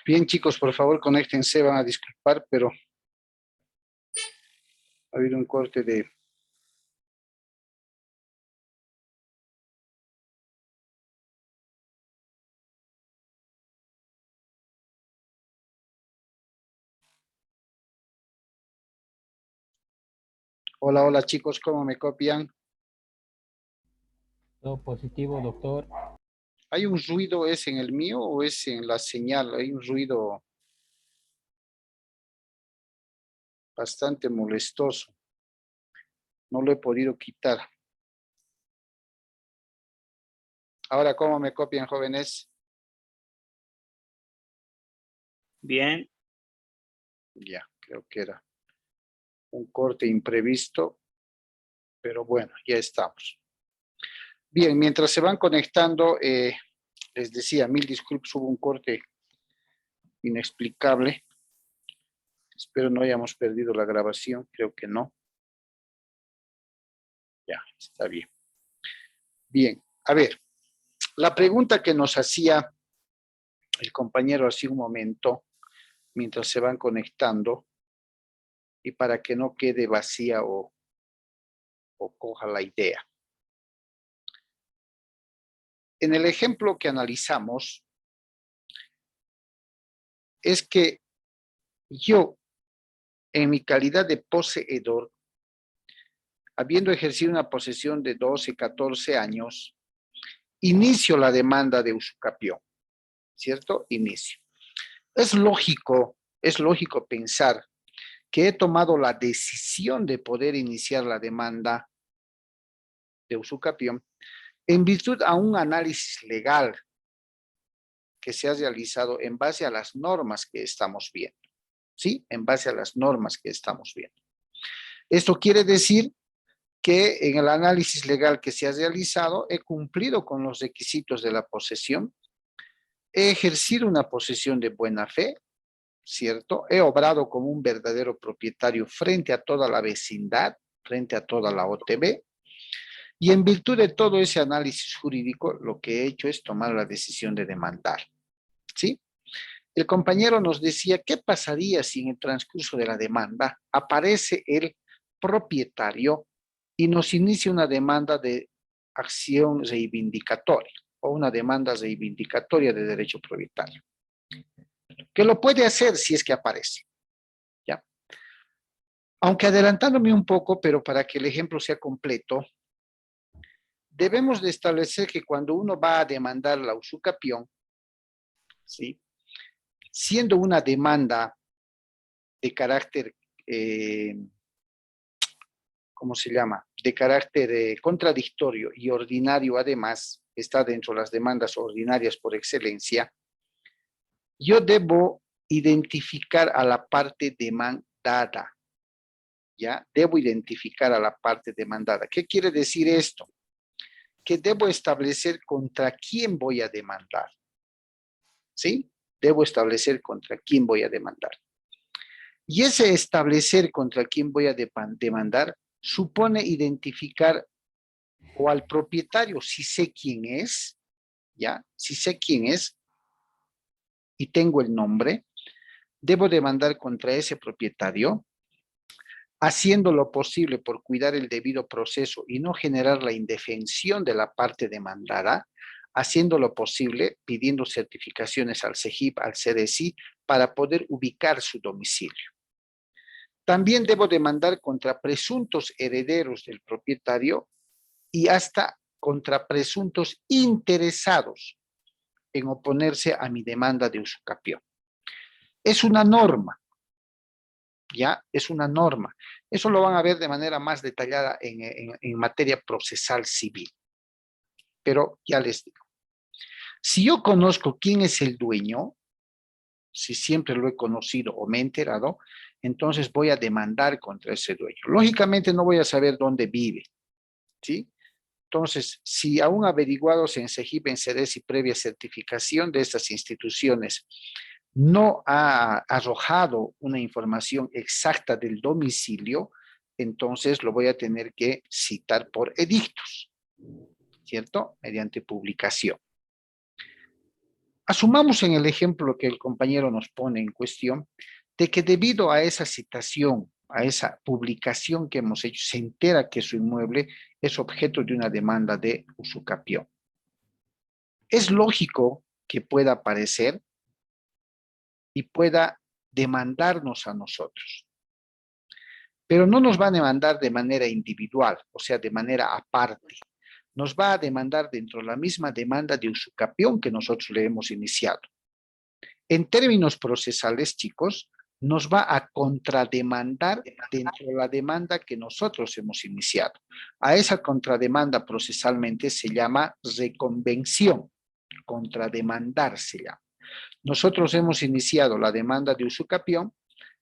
Bien, chicos, por favor, conéctense, van a disculpar, pero ha habido un corte de... Hola, hola, chicos, ¿cómo me copian? Todo positivo, doctor. ¿Hay un ruido, es en el mío o es en la señal? Hay un ruido bastante molestoso. No lo he podido quitar. Ahora, ¿cómo me copian, jóvenes? Bien. Ya, creo que era un corte imprevisto, pero bueno, ya estamos. Bien, mientras se van conectando, les decía, mil disculpas, hubo un corte inexplicable. Espero no hayamos perdido la grabación, creo que no. Ya, está bien. Bien, a ver, la pregunta que nos hacía el compañero hace un momento, mientras se van conectando, y para que no quede vacía o coja la idea. En el ejemplo que analizamos, es que yo, en mi calidad de poseedor, habiendo ejercido una posesión de 12, 14 años, inicio la demanda de usucapión, ¿cierto? Inicio. Es lógico pensar que he tomado la decisión de poder iniciar la demanda de usucapión en virtud a un análisis legal que se ha realizado en base a las normas que estamos viendo, ¿sí? En base a las normas que estamos viendo. Esto quiere decir que en el análisis legal que se ha realizado he cumplido con los requisitos de la posesión, he ejercido una posesión de buena fe, ¿cierto? He obrado como un verdadero propietario frente a toda la vecindad, frente a toda la OTB, y en virtud de todo ese análisis jurídico, lo que he hecho es tomar la decisión de demandar, ¿sí? El compañero nos decía, ¿qué pasaría si en el transcurso de la demanda aparece el propietario y nos inicia una demanda de acción reivindicatoria o una demanda reivindicatoria de derecho propietario? Que lo puede hacer si es que aparece, ¿ya? Aunque adelantándome un poco, pero para que el ejemplo sea completo, debemos de establecer que cuando uno va a demandar la usucapión, ¿sí? Siendo una demanda de carácter, ¿cómo se llama? De carácter contradictorio y ordinario, además, está dentro de las demandas ordinarias por excelencia, yo debo identificar a la parte demandada, ¿ya? Debo identificar a la parte demandada. ¿Qué quiere decir esto? Que debo establecer contra quién voy a demandar, ¿sí? Debo establecer contra quién voy a demandar. Y ese establecer contra quién voy a demandar supone identificar o al propietario, si sé quién es, ¿ya? Si sé quién es y tengo el nombre, debo demandar contra ese propietario, haciendo lo posible por cuidar el debido proceso y no generar la indefensión de la parte demandada, haciendo lo posible, pidiendo certificaciones al CEGIP, al CDC, para poder ubicar su domicilio. También debo demandar contra presuntos herederos del propietario y hasta contra presuntos interesados en oponerse a mi demanda de usucapión. Es una norma, ¿ya? Es una norma. Eso lo van a ver de manera más detallada en materia procesal civil. Pero ya les digo, si yo conozco quién es el dueño, si siempre lo he conocido o me he enterado, entonces voy a demandar contra ese dueño. Lógicamente no voy a saber dónde vive, ¿sí? Entonces, si aún averiguados en CEGIP, en CEDES y previa certificación de estas instituciones no ha arrojado una información exacta del domicilio, entonces lo voy a tener que citar por edictos, ¿cierto? Mediante publicación. Asumamos en el ejemplo que el compañero nos pone en cuestión, de que debido a esa citación, a esa publicación que hemos hecho, se entera que su inmueble es objeto de una demanda de usucapión. Es lógico que pueda aparecer y pueda demandarnos a nosotros, pero no nos va a demandar de manera individual, o sea, de manera aparte. Nos va a demandar dentro de la misma demanda de usucapión que nosotros le hemos iniciado. En términos procesales, chicos, nos va a contrademandar dentro de la demanda que nosotros hemos iniciado. A esa contrademanda procesalmente se llama reconvención, contrademandar se llama. Nosotros hemos iniciado la demanda de usucapión,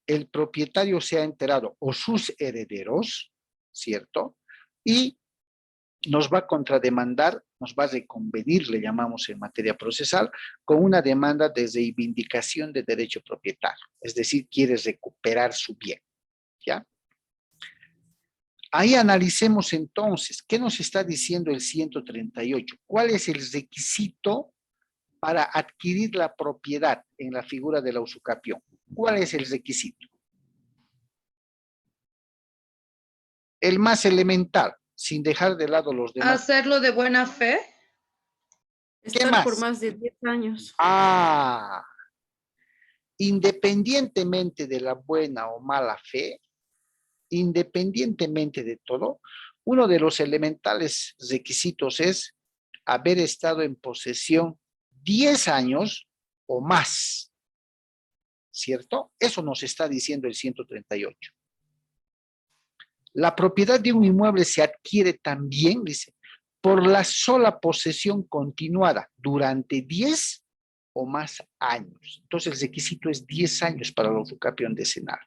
el propietario se ha enterado o sus herederos, ¿cierto? Y nos va a contrademandar, nos va a reconvenir, le llamamos en materia procesal, con una demanda de reivindicación de derecho propietario, es decir, quiere recuperar su bien, ¿ya? Ahí analicemos entonces, ¿qué nos está diciendo el 138? ¿Cuál es el requisito para adquirir la propiedad en la figura de la usucapión? ¿Cuál es el requisito? El más elemental, sin dejar de lado los demás. Hacerlo de buena fe. Estar más? por más de 10 años. Independientemente de la buena o mala fe, independientemente de todo, uno de los elementales requisitos es haber estado en posesión 10 años o más, ¿cierto? Eso nos está diciendo el 138. La propiedad de un inmueble se adquiere también, dice, por la sola posesión continuada durante 10 o más años. Entonces el requisito es 10 años para la usucapión decenal.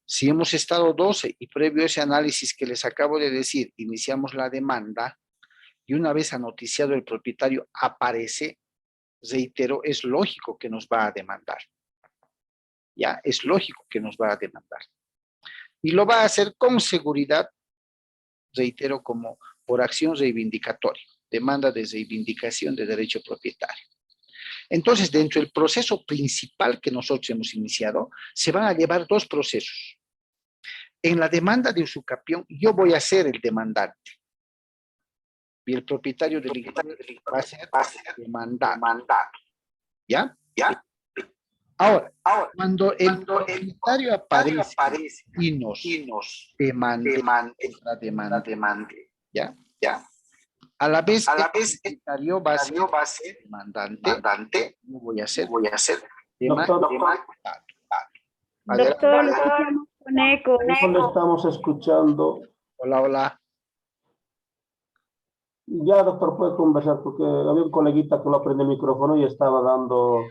Si hemos estado 12 y previo a ese análisis que les acabo de decir, iniciamos la demanda y una vez anoticiado el propietario aparece, reitero, es lógico que nos va a demandar. Ya, es lógico que nos va a demandar. Y lo va a hacer con seguridad, reitero, como por acción reivindicatoria, demanda de reivindicación de derecho propietario. Entonces, dentro del proceso principal que nosotros hemos iniciado, se van a llevar dos procesos. En la demanda de usucapión, yo voy a ser el demandante. Y el propietario del inmueble va a ser demandado. ¿Ya? ¿Ya? Ahora, cuando el propietario aparece y nos demande, ¿ya? ¿Ya? A la vez, el propietario va a ser demandante. No voy a ser demandado. Doctor, lo escuchamos con eco. No le estamos escuchando. Hola, hola. Ya, doctor, puede conversar porque había un coleguita que no prende el micrófono y estaba dando,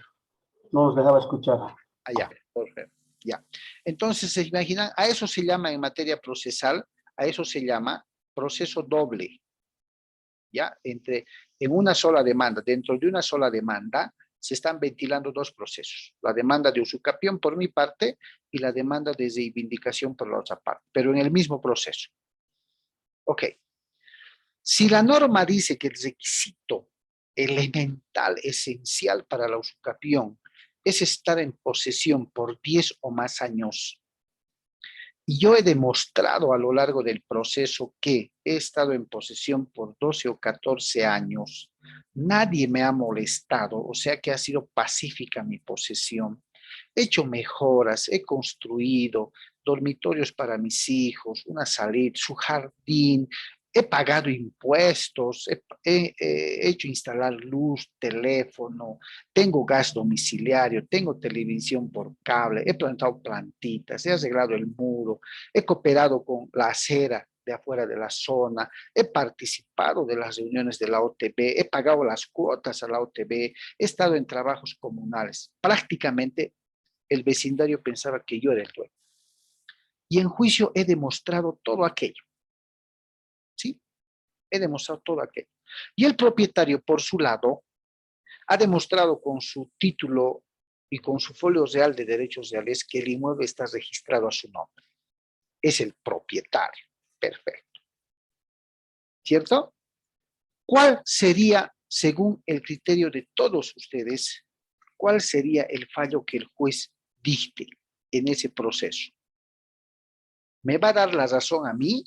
no nos dejaba escuchar. Allá, perfecto. Ya. Entonces, ¿se imaginan? A eso se llama en materia procesal, a eso se llama proceso doble. ¿Ya? En una sola demanda, dentro de una sola demanda, se están ventilando dos procesos. La demanda de usucapión por mi parte y la demanda de reivindicación por la otra parte, pero en el mismo proceso. Ok. Si la norma dice que el requisito elemental, esencial para la usucapión, es estar en posesión por 10 o más años, y yo he demostrado a lo largo del proceso que he estado en posesión por 12 o 14 años, nadie me ha molestado, o sea que ha sido pacífica mi posesión. He hecho mejoras, he construido dormitorios para mis hijos, una salita, su jardín, he pagado impuestos, he hecho instalar luz, teléfono, tengo gas domiciliario, tengo televisión por cable, he plantado plantitas, he arreglado el muro, he cooperado con la acera de afuera de la zona, he participado de las reuniones de la OTB, he pagado las cuotas a la OTB, he estado en trabajos comunales. Prácticamente el vecindario pensaba que yo era el dueño. Y en juicio he demostrado todo aquello. ¿Sí? He demostrado todo aquello. Y el propietario, por su lado, ha demostrado con su título y con su folio real de derechos reales que el inmueble está registrado a su nombre. Es el propietario. Perfecto. ¿Cierto? ¿Cuál sería según el criterio de todos ustedes, ¿cuál sería el fallo que el juez dicte en ese proceso? ¿Me va a dar la razón a mí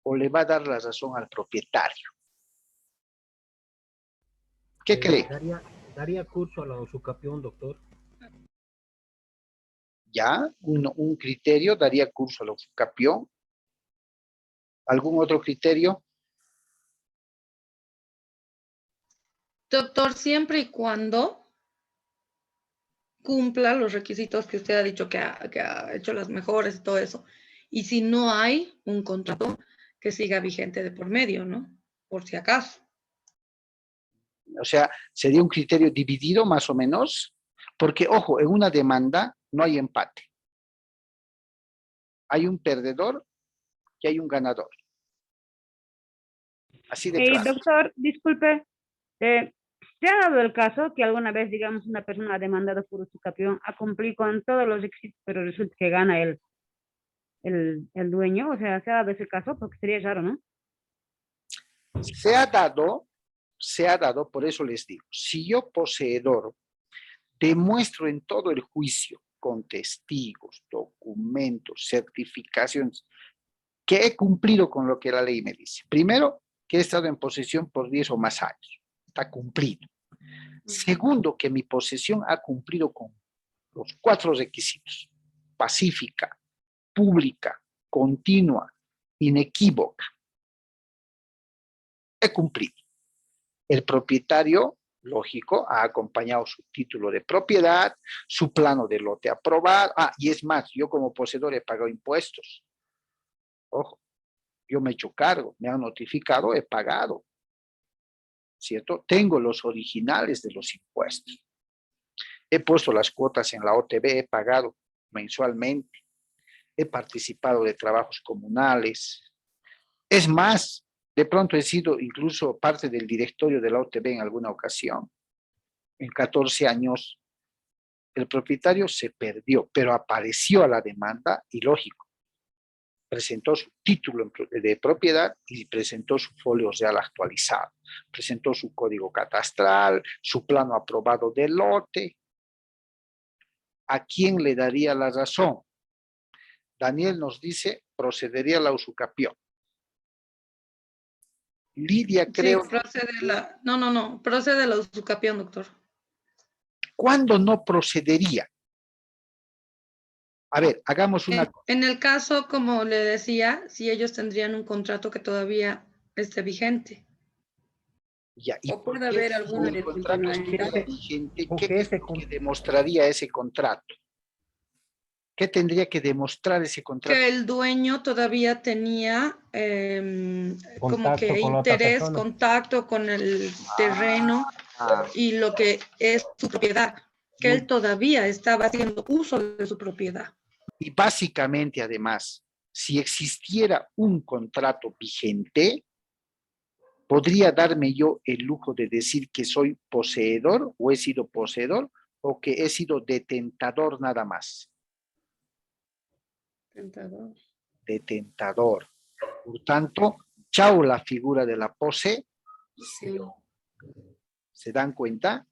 o le va a dar la razón al propietario? ¿Qué cree? Daría curso a la usucapión, doctor. Ya, un criterio daría curso a la usucapión. ¿Algún otro criterio? Doctor, siempre y cuando cumpla los requisitos que usted ha dicho que ha hecho las mejoras y todo eso. Y si no hay un contrato que siga vigente de por medio, ¿no? Por si acaso. O sea, sería un criterio dividido más o menos, porque, ojo, en una demanda no hay empate. Hay un perdedor y hay un ganador. Así de claro. Doctor, disculpe, ¿se ha dado el caso que alguna vez, digamos, una persona ha demandado por usucapión, ha cumplido con todos los requisitos, pero resulta que gana el dueño? O sea, ¿se ha dado ese caso? Porque sería raro, ¿no? Se ha dado, por eso les digo, si yo poseedor demuestro en todo el juicio, con testigos, documentos, certificaciones, que he cumplido con lo que la ley me dice. Primero, que he estado en posesión por 10 o más años. Está cumplido. Segundo, que mi posesión ha cumplido con los 4 requisitos. Pacífica, pública, continua, inequívoca. He cumplido. El propietario, lógico, ha acompañado su título de propiedad, su plano de lote aprobado. Y es más, yo como poseedor he pagado impuestos. Ojo, yo me he hecho cargo, me han notificado, he pagado. ¿Cierto? Tengo los originales de los impuestos. He puesto las cuotas en la OTB, he pagado mensualmente. He participado de trabajos comunales. Es más, de pronto he sido incluso parte del directorio de la OTB en alguna ocasión. En 14 años, el propietario se perdió, pero apareció a la demanda y lógico, presentó su título de propiedad y presentó su folio real actualizado, presentó su código catastral, su plano aprobado de lote. ¿A quién le daría la razón? Daniel nos dice, procedería a la usucapión. Lidia, creo... Sí, procede la... No, procede la usucapión, doctor. ¿Cuándo no procedería? A ver, hagamos una cosa. En el caso, como le decía, si ellos tendrían un contrato que todavía esté vigente. Ya, y O puede haber si alguna el contrato estuviera vigente, ¿qué es lo que demostraría ese contrato? ¿Qué tendría que demostrar ese contrato? Que el dueño todavía tenía como que con la otra interés, persona. contacto con el terreno y lo que es su propiedad, que él todavía estaba haciendo uso de su propiedad. Y básicamente, además, si existiera un contrato vigente, ¿podría darme yo el lujo de decir que soy poseedor o he sido poseedor o que he sido detentador nada más? Detentador. Por tanto, chao la figura de la pose. Sí. ¿Se dan cuenta?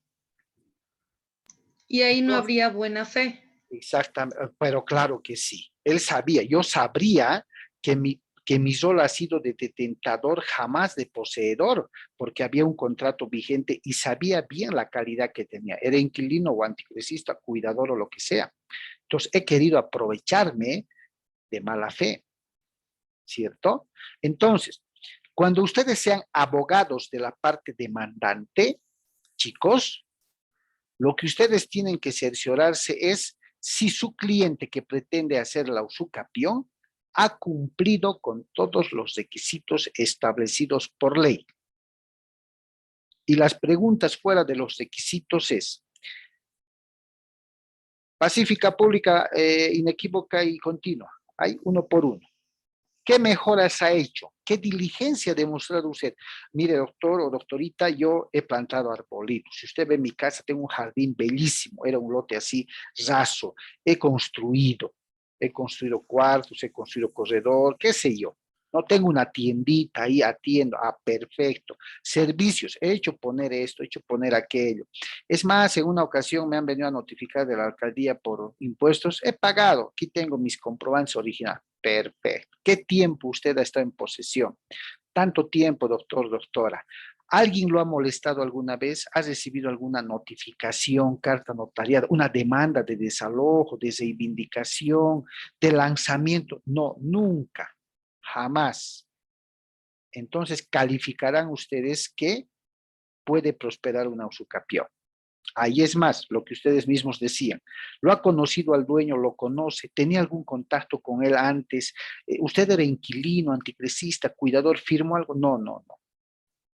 Y ahí no habría buena fe. Exactamente, pero claro que sí. Él sabía, yo sabría que mi rol ha sido de detentador, jamás de poseedor, porque había un contrato vigente y sabía bien la calidad que tenía. Era inquilino o anticresista, cuidador o lo que sea. Entonces, he querido aprovecharme de mala fe, ¿cierto? Entonces, cuando ustedes sean abogados de la parte demandante, chicos, lo que ustedes tienen que cerciorarse es si su cliente que pretende hacer la usucapión ha cumplido con todos los requisitos establecidos por ley. Y las preguntas fuera de los requisitos es: pacífica, pública, inequívoca y continua. Hay uno por uno. ¿Qué mejoras ha hecho? ¿Qué diligencia ha demostrado usted? Mire, doctor o doctorita, yo he plantado arbolitos. Si usted ve mi casa, tengo un jardín bellísimo. Era un lote así, raso. He construido cuartos, he construido corredor, qué sé yo. No tengo una tiendita ahí, atiendo. Ah, perfecto. Servicios, he hecho poner esto, he hecho poner aquello. Es más, en una ocasión me han venido a notificar de la alcaldía por impuestos. He pagado, aquí tengo mis comprobantes originales. Perfecto. ¿Qué tiempo usted ha estado en posesión? Tanto tiempo, doctor, doctora. ¿Alguien lo ha molestado alguna vez? ¿Ha recibido alguna notificación, carta notariada, una demanda de desalojo, de reivindicación, de lanzamiento? No, nunca, jamás. Entonces calificarán ustedes que puede prosperar una usucapión. Ahí es más, lo que ustedes mismos decían. ¿Lo ha conocido al dueño? ¿Lo conoce? ¿Tenía algún contacto con él antes? ¿Usted era inquilino, anticresista, cuidador? ¿Firmó algo? No, no, no.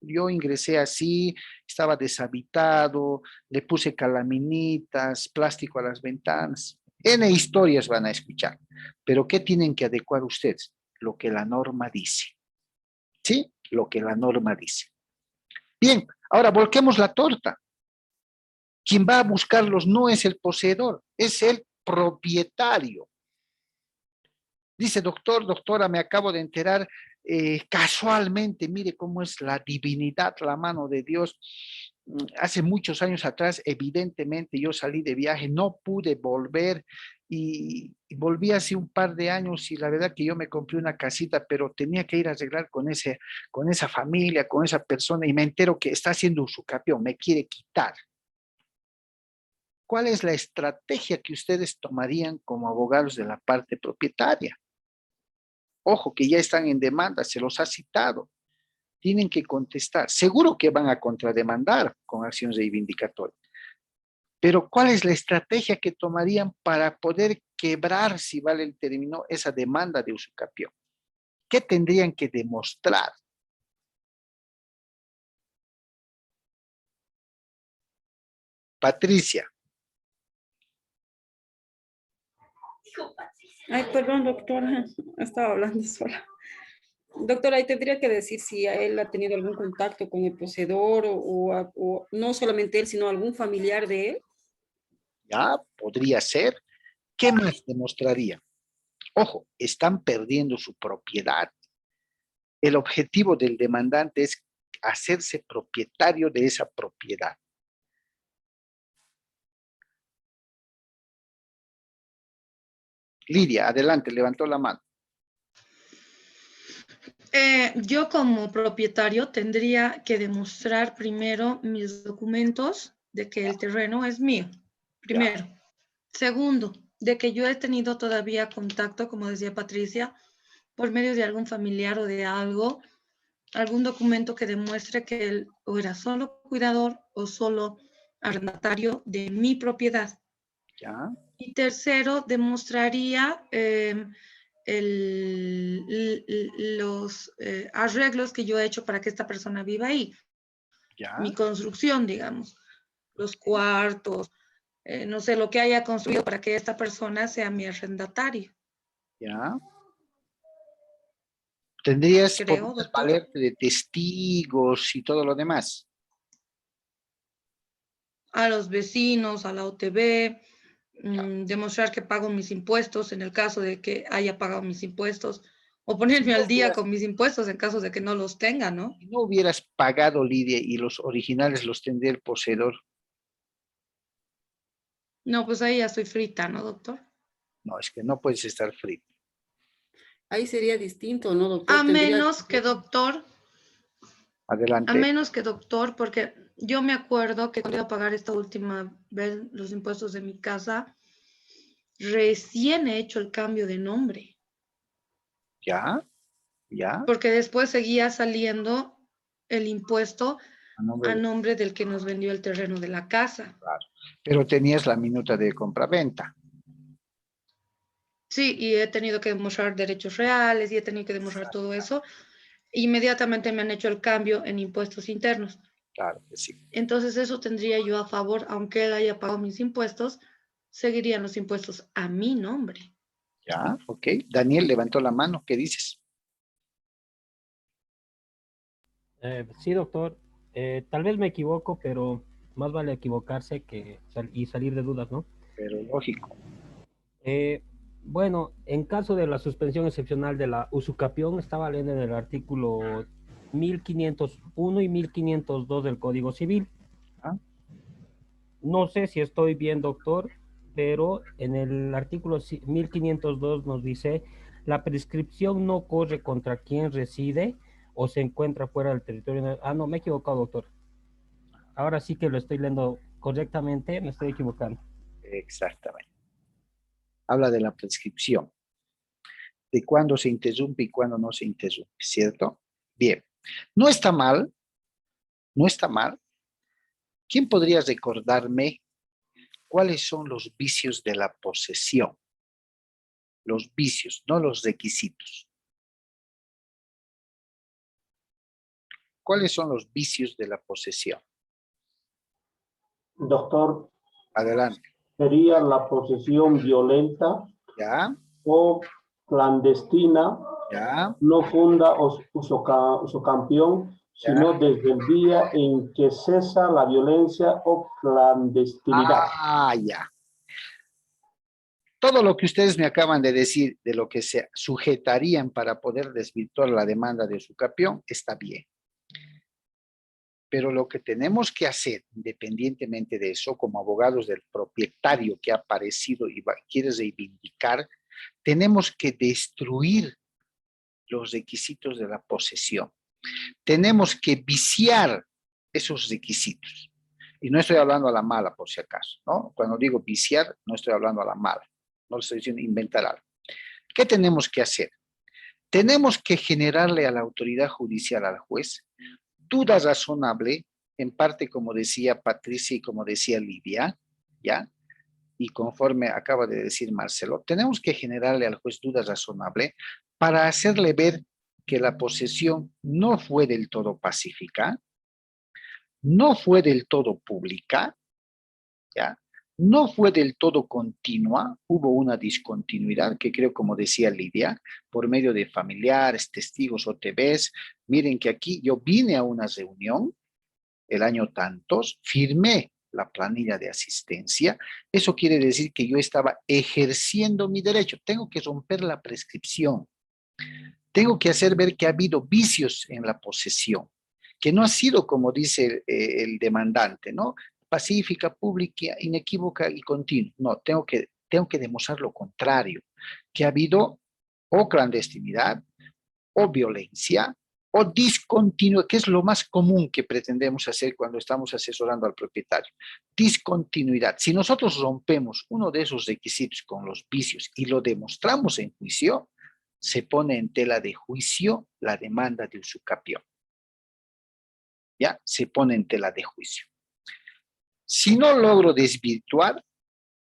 Yo ingresé así, estaba deshabitado, le puse calaminitas, plástico a las ventanas. N historias van a escuchar. Pero ¿qué tienen que adecuar ustedes? Lo que la norma dice. ¿Sí? Lo que la norma dice. Bien, ahora volquemos la torta. Quien va a buscarlos no es el poseedor, es el propietario. Dice, doctor, doctora, me acabo de enterar casualmente, mire cómo es la divinidad, la mano de Dios. Hace muchos años atrás, evidentemente, yo salí de viaje, no pude volver y volví hace un par de años y la verdad que yo me compré una casita, pero tenía que ir a arreglar con esa familia, con esa persona y me entero que está haciendo usucapión, me quiere quitar. ¿Cuál es la estrategia que ustedes tomarían como abogados de la parte propietaria? Ojo, que ya están en demanda, se los ha citado. Tienen que contestar. Seguro que van a contrademandar con acciones reivindicatorias. Pero ¿cuál es la estrategia que tomarían para poder quebrar, si vale el término, esa demanda de usucapión? ¿Qué tendrían que demostrar? Patricia. Ay, perdón, doctora, estaba hablando sola. Doctora, ahí tendría que decir si él ha tenido algún contacto con el poseedor o no solamente él, sino algún familiar de él. Ya, podría ser. ¿Qué más demostraría? Ojo, están perdiendo su propiedad. El objetivo del demandante es hacerse propietario de esa propiedad. Lidia, adelante, levantó la mano. Yo como propietario tendría que demostrar primero mis documentos de que el terreno es mío. Primero. Segundo, de que yo he tenido todavía contacto, como decía Patricia, por medio de algún familiar o de algo, algún documento que demuestre que él o era solo cuidador o solo arrendatario de mi propiedad. Ya. Y tercero, demostraría los arreglos que yo he hecho para que esta persona viva ahí. Ya. Mi construcción, digamos, los cuartos, no sé, lo que haya construido para que esta persona sea mi arrendatario. Ya. Tendrías Creo, podrías doctor. valerte de testigos y todo lo demás. A los vecinos, a la OTB, demostrar que pago mis impuestos en el caso de que haya pagado mis impuestos, o ponerme al día con mis impuestos en caso de que no los tenga, ¿no? Si no hubieras pagado, Lidia, y los originales los tendría el poseedor. No, pues ahí ya estoy frita, ¿no, doctor? No, es que no puedes estar frito. Ahí sería distinto, ¿no, doctor? A menos que, doctor, Adelante. a menos que, doctor, porque yo me acuerdo que cuando iba a pagar esta última vez los impuestos de mi casa, recién he hecho el cambio de nombre. Ya, ya. Porque después seguía saliendo el impuesto A a nombre nombre del que nos vendió el terreno de la casa. Pero tenías la minuta de compraventa. Sí, y he tenido que demostrar derechos reales y he tenido que demostrar todo eso. Inmediatamente me han hecho el cambio en impuestos internos. Claro que sí. Entonces eso tendría yo a favor, aunque él haya pagado mis impuestos, seguirían los impuestos a mi nombre. Ya, ok. Daniel levantó la mano. ¿Qué dices? Sí, doctor. Tal vez me equivoco, pero más vale equivocarse y salir de dudas, ¿no? Pero lógico. Eh, Bueno, en caso de la suspensión excepcional de la usucapión, estaba leyendo en el artículo 1501 y 1502 del Código Civil. ¿Ah? No sé si estoy bien, doctor, pero en el artículo 1502 nos dice, la prescripción no corre contra quien reside o se encuentra fuera del territorio. Ah, no, me he equivocado, doctor. Ahora sí que lo estoy leyendo correctamente, me estoy equivocando. Exactamente. Habla de la prescripción, de cuándo se interrumpe y cuándo no se interrumpe, ¿cierto? Bien, no está mal, no está mal. ¿Quién podría recordarme cuáles son los vicios de la posesión? Los vicios, no los requisitos. ¿Cuáles son los vicios de la posesión? Doctor, Adelante. sería la posesión violenta ¿Ya? o clandestina, ¿Ya? no funda usucampeón, sino desde el día en que cesa la violencia o clandestinidad. Ah, ya. Todo lo que ustedes me acaban de decir de lo que se sujetarían para poder desvirtuar la demanda de usucapión está bien. Pero lo que tenemos que hacer, independientemente de eso, como abogados del propietario que ha aparecido y quiere reivindicar, tenemos que destruir los requisitos de la posesión. Tenemos que viciar esos requisitos. Y no estoy hablando a la mala, por si acaso, ¿no? Cuando digo viciar, no estoy hablando a la mala. No estoy diciendo inventar algo. ¿Qué tenemos que hacer? Tenemos que generarle a la autoridad judicial, al juez, duda razonable, en parte como decía Patricia y como decía Lidia, ¿ya? Y conforme acaba de decir Marcelo, tenemos que generarle al juez duda razonable para hacerle ver que la posesión no fue del todo pacífica, no fue del todo pública, ¿ya? No fue del todo continua, hubo una discontinuidad que creo, como decía Lidia, por medio de familiares, testigos, OTBs. Miren que aquí yo vine a una reunión el año tantos, firmé la planilla de asistencia. Eso quiere decir que yo estaba ejerciendo mi derecho. Tengo que romper la prescripción. Tengo que hacer ver que ha habido vicios en la posesión, que no ha sido como dice el demandante, ¿no? Pacífica, pública, inequívoca y continua. No, tengo que demostrar lo contrario, que ha habido o clandestinidad, o violencia, o discontinuidad, que es lo más común que pretendemos hacer cuando estamos asesorando al propietario. Discontinuidad. Si nosotros rompemos uno de esos requisitos con los vicios y lo demostramos en juicio, se pone en tela de juicio la demanda de usucapión. ¿Ya? Se pone en tela de juicio. Si no logro desvirtuar,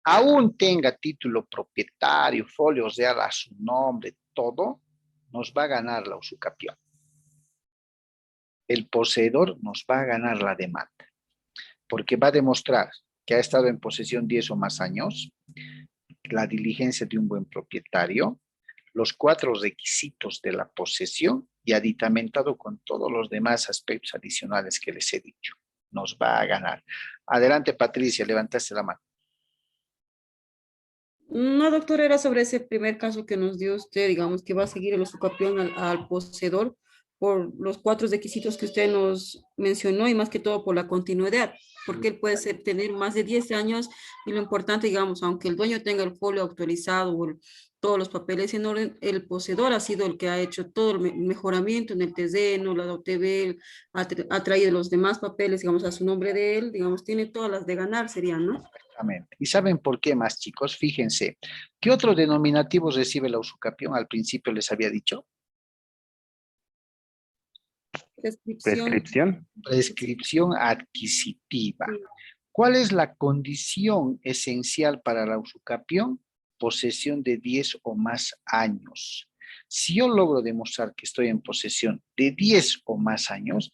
aún tenga título propietario, folio real a su nombre, todo, nos va a ganar la usucapión. El poseedor nos va a ganar la demanda, porque va a demostrar que ha estado en posesión 10 o más años, la diligencia de un buen propietario, los 4 requisitos de la posesión y aditamentado con todos los demás aspectos adicionales que les he dicho. Nos va a ganar. Adelante, Patricia, levantaste la mano. No, doctor, era sobre ese primer caso que nos dio usted, digamos, que va a seguir el usucapión al poseedor por los 4 requisitos que usted nos mencionó y más que todo por la continuidad, porque él puede tener más de 10 años y lo importante, digamos, aunque el dueño tenga el folio autorizado o todos los papeles en orden, el poseedor ha sido el que ha hecho todo el mejoramiento en el terreno, la OTB, ha traído los demás papeles, digamos, a su nombre de él, digamos, tiene todas las de ganar, serían, ¿no? Exactamente. ¿Y saben por qué más, chicos? Fíjense, ¿qué otro denominativo recibe la usucapión? Al principio les había dicho. Prescripción. Prescripción adquisitiva. Sí. ¿Cuál es la condición esencial para la usucapión? Posesión de 10 o más años. Si yo logro demostrar que estoy en posesión de 10 o más años,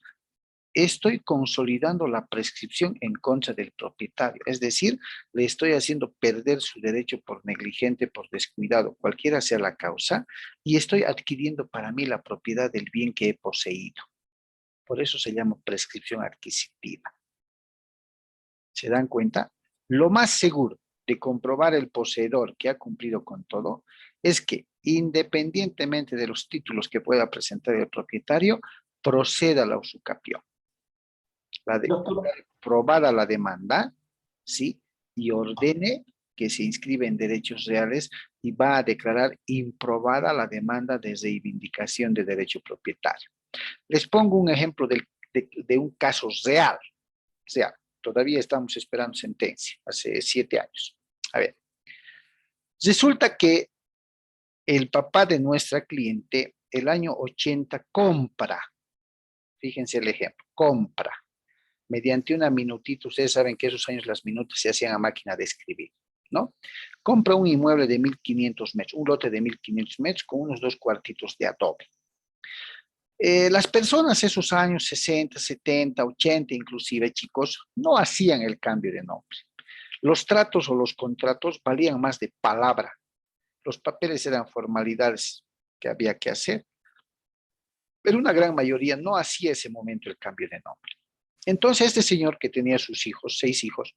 estoy consolidando la prescripción en contra del propietario. Es decir, le estoy haciendo perder su derecho por negligente, por descuidado, cualquiera sea la causa, y estoy adquiriendo para mí la propiedad del bien que he poseído. Por eso se llama prescripción adquisitiva. ¿Se dan cuenta? Lo más seguro, de comprobar el poseedor que ha cumplido con todo es que, independientemente de los títulos que pueda presentar el propietario, proceda a la usucapión. Doctor, Probada la demanda, ¿sí? Y ordene que se inscribe en derechos reales y va a declarar improbada la demanda de reivindicación de derecho propietario. Les pongo un ejemplo de un caso real. O sea, todavía estamos esperando sentencia, hace 7 años. A ver, resulta que el papá de nuestra cliente, el año 80, compra, fíjense el ejemplo, compra, mediante una minutita, ustedes saben que esos años las minutas se hacían a máquina de escribir, ¿no? Compra un inmueble de 1.500 metros, un lote de 1.500 metros con unos 2 cuartitos de adobe. Las personas esos años 60, 70, 80 inclusive, chicos, no hacían el cambio de nombre. Los tratos o los contratos valían más de palabra. Los papeles eran formalidades que había que hacer, pero una gran mayoría no hacía ese momento el cambio de nombre. Entonces este señor que tenía sus hijos, 6 hijos,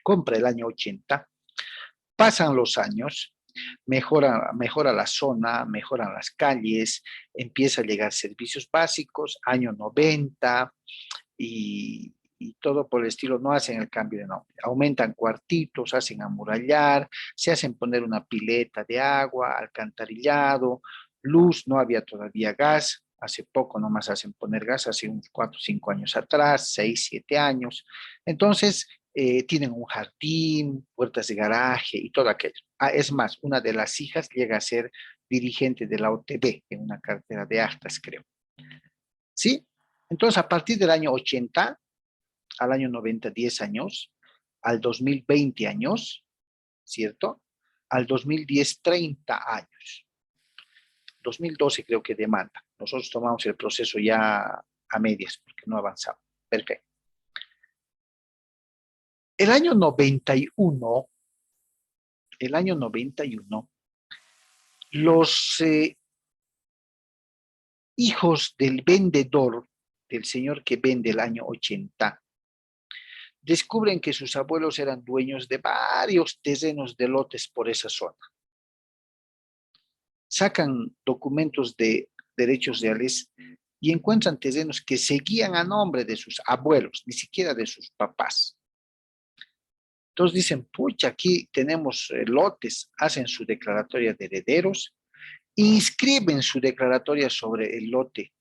compra el año 80, pasan los años, mejora la zona, mejoran las calles, empieza a llegar servicios básicos, año 90 y todo por el estilo, no hacen el cambio de nombre. Aumentan cuartitos, hacen amurallar, se hacen poner una pileta de agua, alcantarillado, luz, no había todavía gas, hace poco nomás hacen poner gas, hace unos 4 o 5 años atrás, 6, 7 años. Entonces, tienen un jardín, puertas de garaje y todo aquello. Es más, una de las hijas llega a ser dirigente de la OTB en una cartera de actas, creo. ¿Sí? Entonces, a partir del año 80 al año 90, 10 años, al 2020 años, ¿cierto? Al 2010, 30 años. 2012 creo que demanda. Nosotros tomamos el proceso ya a medias porque no avanzamos. Perfecto. El año 91, los hijos del vendedor, del señor que vende el año 80, descubren que sus abuelos eran dueños de varios terrenos de lotes por esa zona. Sacan documentos de derechos reales y encuentran terrenos que seguían a nombre de sus abuelos, ni siquiera de sus papás. Entonces dicen, pucha, aquí tenemos lotes, hacen su declaratoria de herederos, inscriben su declaratoria sobre el lote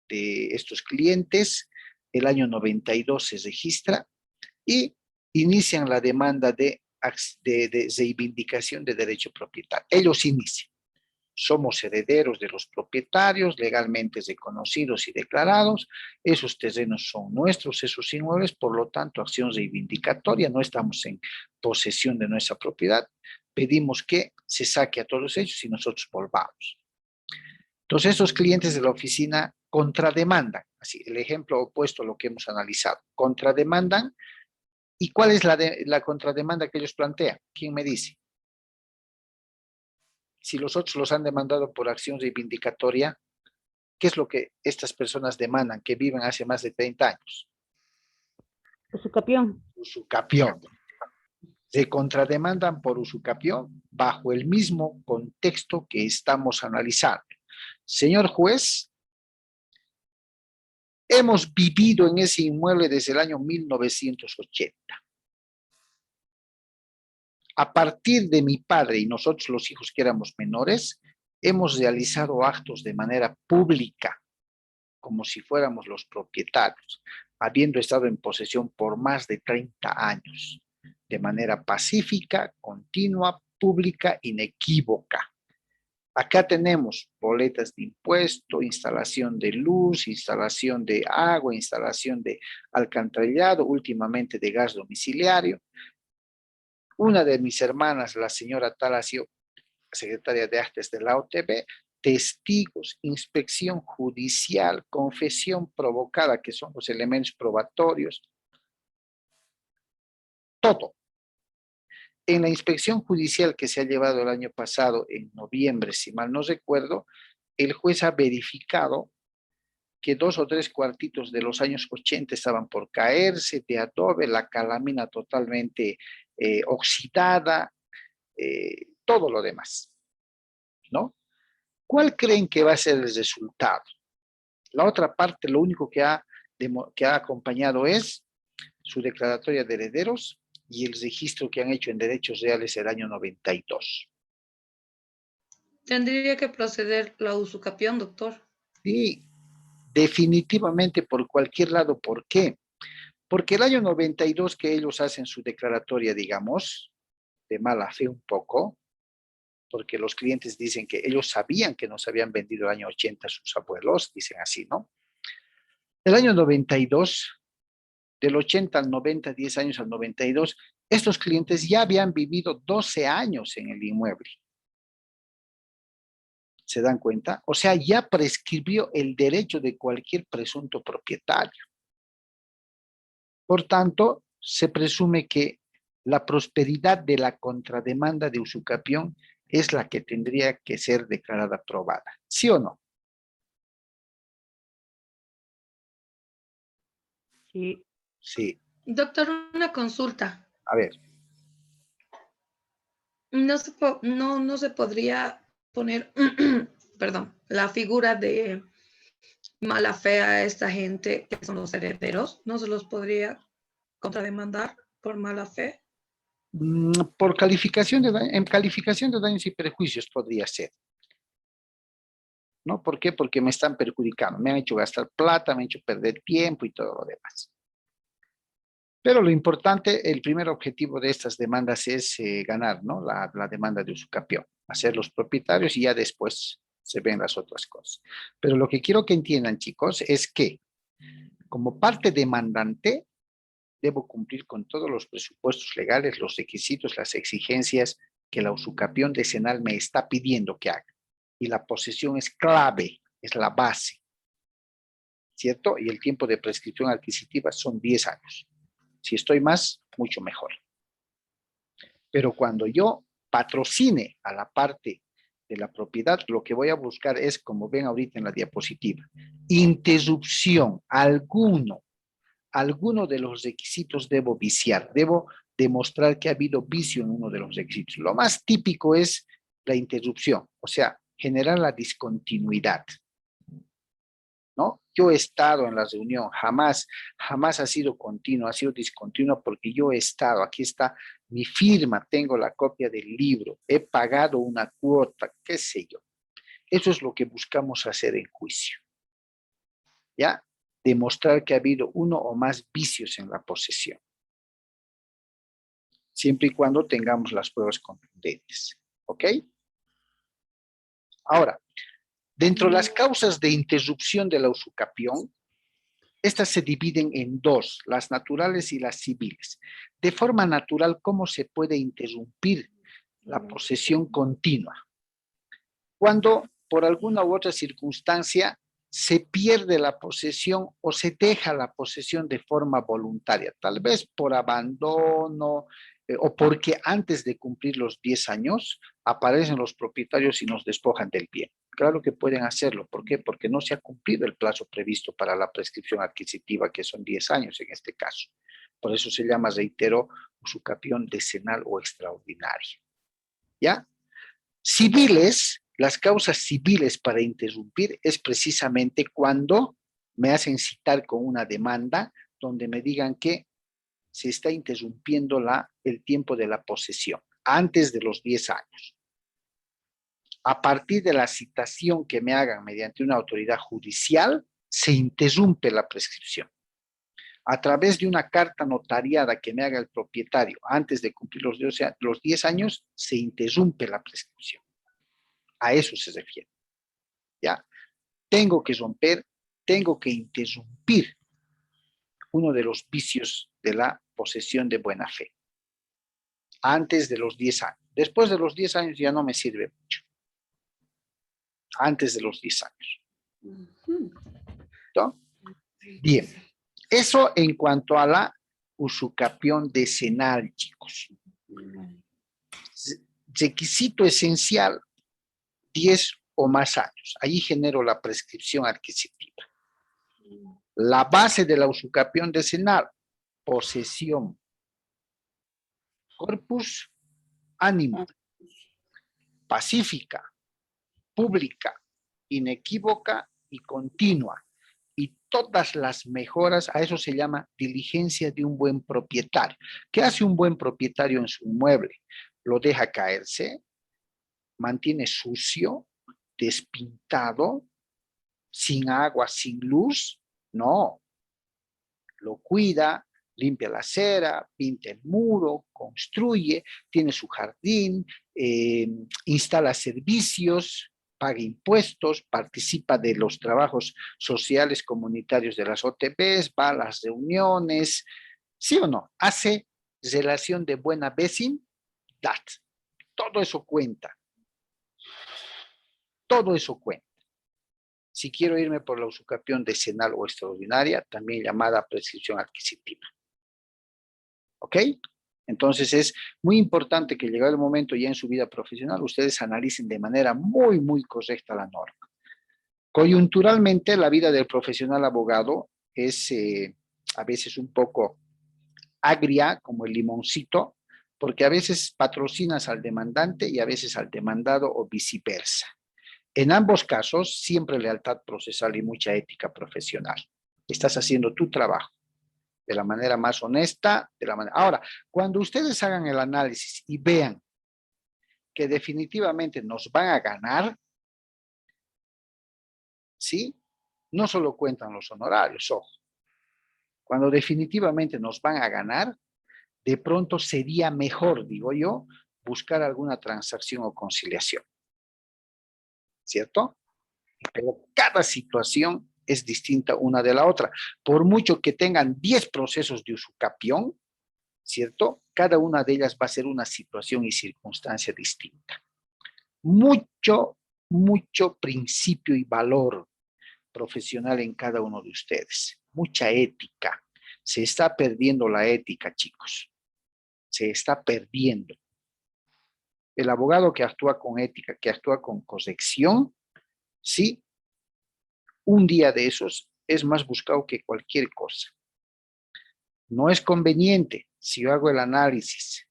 de estos clientes, el año 92 se registra y inician la demanda de reivindicación de derecho propietario. Ellos inician. Somos herederos de los propietarios legalmente reconocidos y declarados. Esos terrenos son nuestros, esos inmuebles, por lo tanto, acción reivindicatoria, no estamos en posesión de nuestra propiedad. Pedimos que se saque a todos los hechos y nosotros volvamos. Entonces, esos clientes de la oficina contrademandan, así, el ejemplo opuesto a lo que hemos analizado, contrademandan. ¿Y cuál es la contrademanda que ellos plantean? ¿Quién me dice? Si los otros los han demandado por acción reivindicatoria, ¿qué es lo que estas personas demandan que viven hace más de 30 años? Usucapión. Usucapión. Se contrademandan por usucapión bajo el mismo contexto que estamos analizando. Señor juez, hemos vivido en ese inmueble desde el año 1980. A partir de mi padre y nosotros los hijos que éramos menores, hemos realizado actos de manera pública, como si fuéramos los propietarios, habiendo estado en posesión por más de 30 años, de manera pacífica, continua, pública, inequívoca. Acá tenemos boletas de impuesto, instalación de luz, instalación de agua, instalación de alcantarillado, últimamente de gas domiciliario. Una de mis hermanas, la señora tal, ha sido secretaria de actas de la OTB, testigos, inspección judicial, confesión provocada, que son los elementos probatorios, todo. En la inspección judicial que se ha llevado el año pasado, en noviembre, si mal no recuerdo, el juez ha verificado que 2 o 3 cuartitos de los años 80 estaban por caerse de adobe, la calamina totalmente oxidada, todo lo demás, ¿no? ¿Cuál creen que va a ser el resultado? La otra parte, lo único que ha acompañado es su declaratoria de herederos y el registro que han hecho en derechos reales el año 92. Tendría que proceder la usucapión, doctor. Sí, definitivamente por cualquier lado. ¿Por qué? Porque el año 92 que ellos hacen su declaratoria, digamos, de mala fe un poco, porque los clientes dicen que ellos sabían que nos habían vendido el año 80 sus abuelos, dicen así, ¿no? El año 92, del 80 al 90, 10 años al 92, estos clientes ya habían vivido 12 años en el inmueble. ¿Se dan cuenta? O sea, ya prescribió el derecho de cualquier presunto propietario. Por tanto, se presume que la prosperidad de la contrademanda de usucapión es la que tendría que ser declarada probada. ¿Sí o no? Sí. Sí. Doctor, una consulta. A ver. No se podría poner, perdón, la figura de mala fe a esta gente que son los herederos. ¿No se los podría contrademandar por mala fe? Por calificación de en calificación de daños y perjuicios podría ser. ¿No? ¿Por qué? Porque me están perjudicando, me han hecho gastar plata, me han hecho perder tiempo y todo lo demás. Pero lo importante, el primer objetivo de estas demandas es ganar, ¿no? La demanda de usucapión, hacer los propietarios y ya después se ven las otras cosas. Pero lo que quiero que entiendan, chicos, es que como parte demandante, debo cumplir con todos los presupuestos legales, los requisitos, las exigencias que la usucapión decenal me está pidiendo que haga. Y la posesión es clave, es la base, ¿cierto? Y el tiempo de prescripción adquisitiva son 10 años. Si estoy más, mucho mejor. Pero cuando yo patrocine a la parte de la propiedad, lo que voy a buscar es, como ven ahorita en la diapositiva, interrupción, alguno de los requisitos debo viciar, debo demostrar que ha habido vicio en uno de los requisitos. Lo más típico es la interrupción, o sea, generar la discontinuidad, ¿no? Yo he estado en la reunión, jamás ha sido continua, ha sido discontinua porque yo he estado, aquí está mi firma, tengo la copia del libro, he pagado una cuota, qué sé yo. Eso es lo que buscamos hacer en juicio, ¿ya? Demostrar que ha habido uno o más vicios en la posesión, siempre y cuando tengamos las pruebas contundentes, ¿ok? Ahora, dentro de las causas de interrupción de la usucapión, estas se dividen en dos, las naturales y las civiles. De forma natural, ¿cómo se puede interrumpir la posesión continua? Cuando por alguna u otra circunstancia se pierde la posesión o se deja la posesión de forma voluntaria, tal vez por abandono o porque antes de cumplir los 10 años aparecen los propietarios y nos despojan del bien. Claro que pueden hacerlo. ¿Por qué? Porque no se ha cumplido el plazo previsto para la prescripción adquisitiva, que son 10 años en este caso. Por eso se llama, reitero, usucapión decenal o extraordinaria. ¿Ya? Civiles, las causas civiles para interrumpir es precisamente cuando me hacen citar con una demanda donde me digan que se está interrumpiendo el tiempo de la posesión antes de los 10 años. A partir de la citación que me hagan mediante una autoridad judicial, se interrumpe la prescripción. A través de una carta notariada que me haga el propietario antes de cumplir los 10 años, se interrumpe la prescripción. A eso se refiere. ¿Ya? Tengo que romper, tengo que interrumpir uno de los vicios de la posesión de buena fe. Antes de los 10 años. Después de los 10 años ya no me sirve mucho. Antes de los 10 años. ¿No? Bien. Eso en cuanto a la usucapión decenal, chicos. Requisito esencial, 10 o más años. Ahí genero la prescripción adquisitiva. La base de la usucapión decenal, posesión. Corpus, ánimo. Pacífica, pública, inequívoca y continua. Y todas las mejoras, a eso se llama diligencia de un buen propietario. ¿Qué hace un buen propietario en su inmueble? Lo deja caerse, mantiene sucio, despintado, sin agua, sin luz. No, lo cuida, limpia la acera, pinta el muro, construye, tiene su jardín, instala servicios, paga impuestos, participa de los trabajos sociales comunitarios de las OTBs, va a las reuniones, ¿sí o no? Hace relación de buena vecindad. Todo eso cuenta. Todo eso cuenta. Si quiero irme por la usucapión decenal o extraordinaria, también llamada prescripción adquisitiva. ¿Ok? Entonces es muy importante que llegado el momento ya en su vida profesional, ustedes analicen de manera muy, muy correcta la norma. Coyunturalmente, la vida del profesional abogado es a veces un poco agria, como el limoncito, porque a veces patrocinas al demandante y a veces al demandado o viceversa. En ambos casos, siempre lealtad procesal y mucha ética profesional. Estás haciendo tu trabajo de la manera más honesta. Ahora, cuando ustedes hagan el análisis y vean que definitivamente nos van a ganar, ¿sí? No solo cuentan los honorarios, ojo. Cuando definitivamente nos van a ganar, de pronto sería mejor, digo yo, buscar alguna transacción o conciliación. ¿Cierto? Pero cada situación es distinta una de la otra. Por mucho que tengan 10 procesos de usucapión, ¿cierto? Cada una de ellas va a ser una situación y circunstancia distinta. Mucho, mucho principio y valor profesional en cada uno de ustedes. Mucha ética. Se está perdiendo la ética, chicos. Se está perdiendo. El abogado que actúa con ética, que actúa con corrección, sí, un día de esos es más buscado que cualquier cosa. No es conveniente, si yo hago el análisis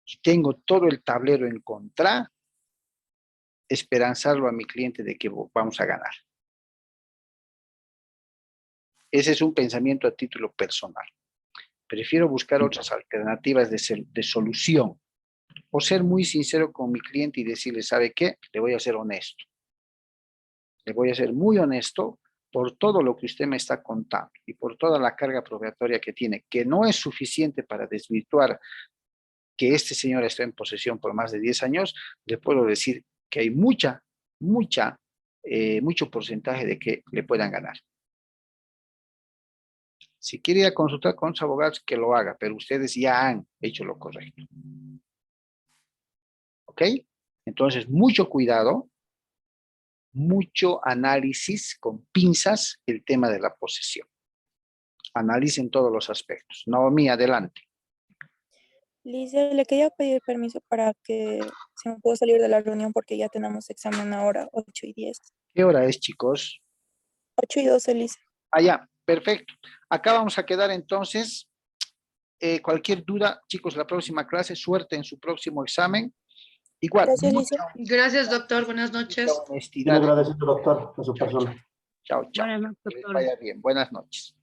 y tengo todo el tablero en contra, esperanzarlo a mi cliente de que vamos a ganar. Ese es un pensamiento a título personal. Prefiero buscar otras alternativas de solución o ser muy sincero con mi cliente y decirle, ¿sabe qué? Le voy a ser honesto. Le voy a ser muy honesto por todo lo que usted me está contando y por toda la carga probatoria que tiene, que no es suficiente para desvirtuar que este señor está en posesión por más de 10 años, le puedo decir que hay mucho porcentaje de que le puedan ganar. Si quiere ir a consultar con los abogados, que lo haga, pero ustedes ya han hecho lo correcto. ¿Ok? Entonces, mucho cuidado, mucho análisis con pinzas el tema de la posesión. Analicen todos los aspectos. Naomi, adelante. Lice, le quería pedir permiso para que se me pueda salir de la reunión porque ya tenemos examen ahora, 8:10. ¿Qué hora es, chicos? 8:12, Lice. Ah, ya, perfecto. Acá vamos a quedar entonces. Cualquier duda, chicos, la próxima clase, suerte en su próximo examen. Igual. Gracias, Lice. Gracias, doctor. Buenas noches. Honestidad. Bien agradecido, doctor, a su persona. Chao, chao. Buenas noches, Que les doctor. vaya bien. Buenas noches.